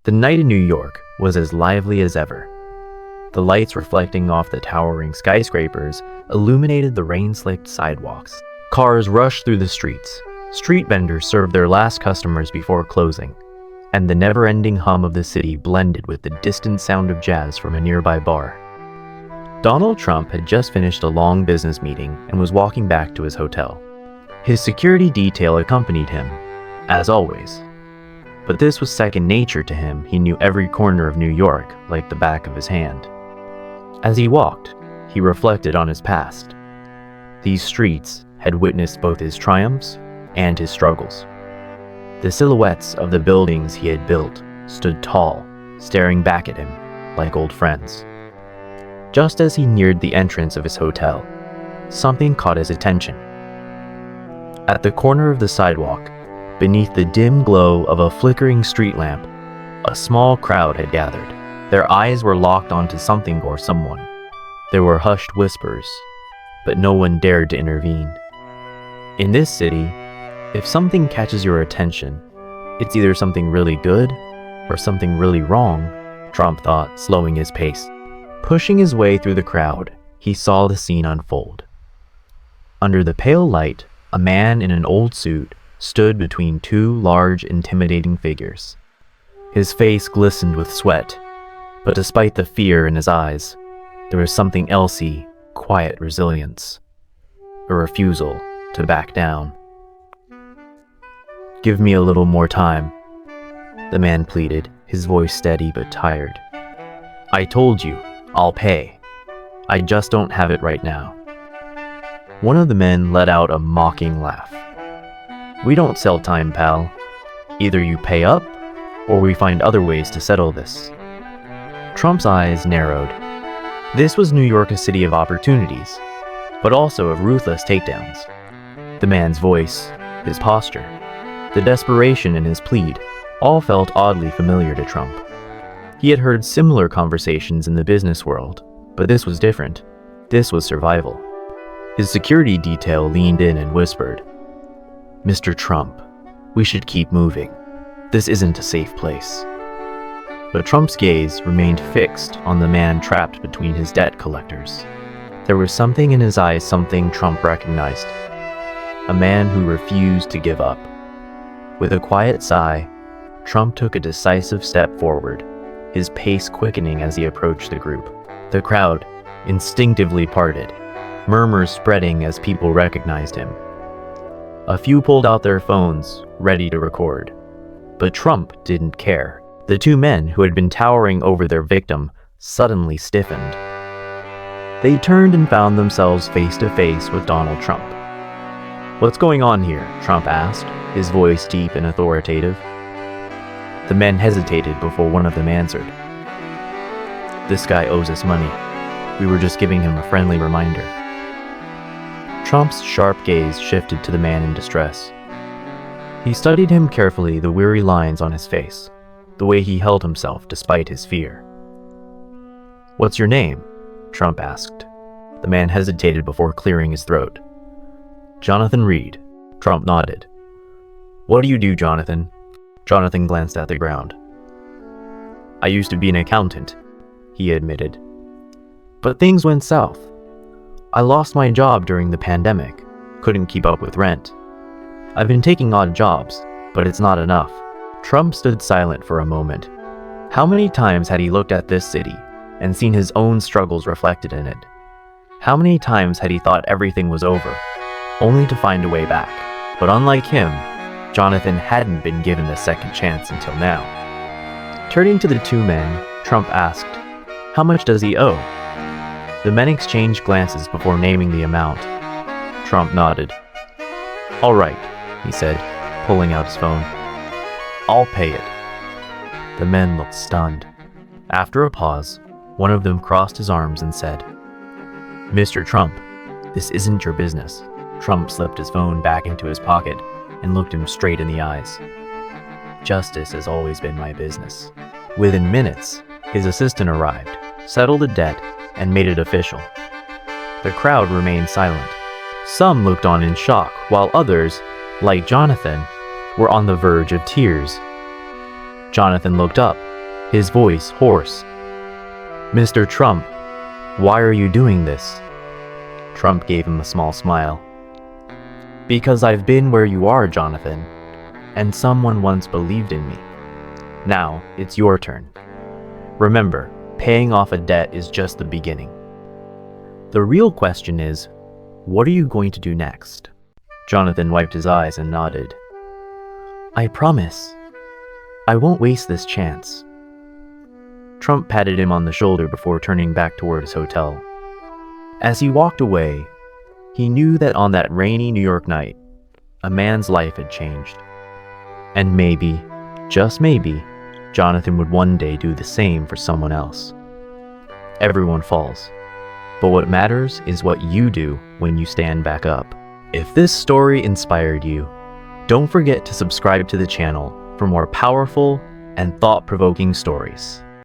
The night in New York was as lively as ever. The lights reflecting off the towering skyscrapers illuminated the rain-slicked sidewalks. Cars rushed through the streets. Street vendors served their last customers before closing, and the never-ending hum of the city blended with the distant sound of jazz from a nearby bar. Donald Trump had just finished a long business meeting and was walking back to his hotel. His security detail accompanied him, as always. But this was second nature to him. He knew every corner of New York like the back of his hand. As he walked, he reflected on his past. These streets had witnessed both his triumphs and his struggles. The silhouettes of the buildings he had built stood tall, staring back at him like old friends. Just as he neared the entrance of his hotel, something caught his attention. At the corner of the sidewalk, beneath the dim glow of a flickering street lamp, a small crowd had gathered. Their eyes were locked onto something or someone. There were hushed whispers, but no one dared to intervene. In this city, if something catches your attention, it's either something really good or something really wrong, Trump thought, slowing his pace. Pushing his way through the crowd, he saw the scene unfold. Under the pale light, a man in an old suit stood between two large, intimidating figures. His face glistened with sweat, but despite the fear in his eyes, there was something elsey, quiet resilience. A refusal to back down. "Give me a little more time," the man pleaded, his voice steady but tired. "I told you, I'll pay. I just don't have it right now." One of the men let out a mocking laugh. "We don't sell time, pal. Either you pay up, or we find other ways to settle this." Trump's eyes narrowed. This was New York, a city of opportunities, but also of ruthless takedowns. The man's voice, his posture, the desperation in his plead, all felt oddly familiar to Trump. He had heard similar conversations in the business world, but this was different. This was survival. His security detail leaned in and whispered, "Mr. Trump, we should keep moving. This isn't a safe place." But Trump's gaze remained fixed on the man trapped between his debt collectors. There was something in his eyes, something Trump recognized. A man who refused to give up. With a quiet sigh, Trump took a decisive step forward, his pace quickening as he approached the group. The crowd instinctively parted, murmurs spreading as people recognized him. A few pulled out their phones, ready to record. But Trump didn't care. The two men who had been towering over their victim suddenly stiffened. They turned and found themselves face to face with Donald Trump. "What's going on here?" Trump asked, his voice deep and authoritative. The men hesitated before one of them answered. "This guy owes us money. We were just giving him a friendly reminder." Trump's sharp gaze shifted to the man in distress. He studied him carefully, the weary lines on his face, the way he held himself despite his fear. "What's your name?" Trump asked. The man hesitated before clearing his throat. "Jonathan Reed." Trump nodded. "What do you do, Jonathan?" Jonathan glanced at the ground. "I used to be an accountant," he admitted. "But things went south. I lost my job during the pandemic, couldn't keep up with rent. I've been taking odd jobs, but it's not enough." Trump stood silent for a moment. How many times had he looked at this city and seen his own struggles reflected in it? How many times had he thought everything was over, only to find a way back? But unlike him, Jonathan hadn't been given a second chance until now. Turning to the two men, Trump asked, "How much does he owe?" The men exchanged glances before naming the amount. Trump nodded. "All right," he said, pulling out his phone. "I'll pay it." The men looked stunned. After a pause, one of them crossed his arms and said, "Mr. Trump, this isn't your business." Trump slipped his phone back into his pocket and looked him straight in the eyes. "Justice has always been my business." Within minutes, his assistant arrived, settled the debt, and made it official. The crowd remained silent. Some looked on in shock, while others, like Jonathan, were on the verge of tears. Jonathan looked up, his voice hoarse. "Mr. Trump, why are you doing this?" Trump gave him a small smile. "Because I've been where you are, Jonathan, and someone once believed in me. Now, it's your turn. Remember, paying off a debt is just the beginning. The real question is, what are you going to do next?" Jonathan wiped his eyes and nodded. "I promise. I won't waste this chance." Trump patted him on the shoulder before turning back toward his hotel. As he walked away, he knew that on that rainy New York night, a man's life had changed. And maybe, just maybe, Jonathan would one day do the same for someone else. Everyone falls, but what matters is what you do when you stand back up. If this story inspired you, don't forget to subscribe to the channel for more powerful and thought-provoking stories.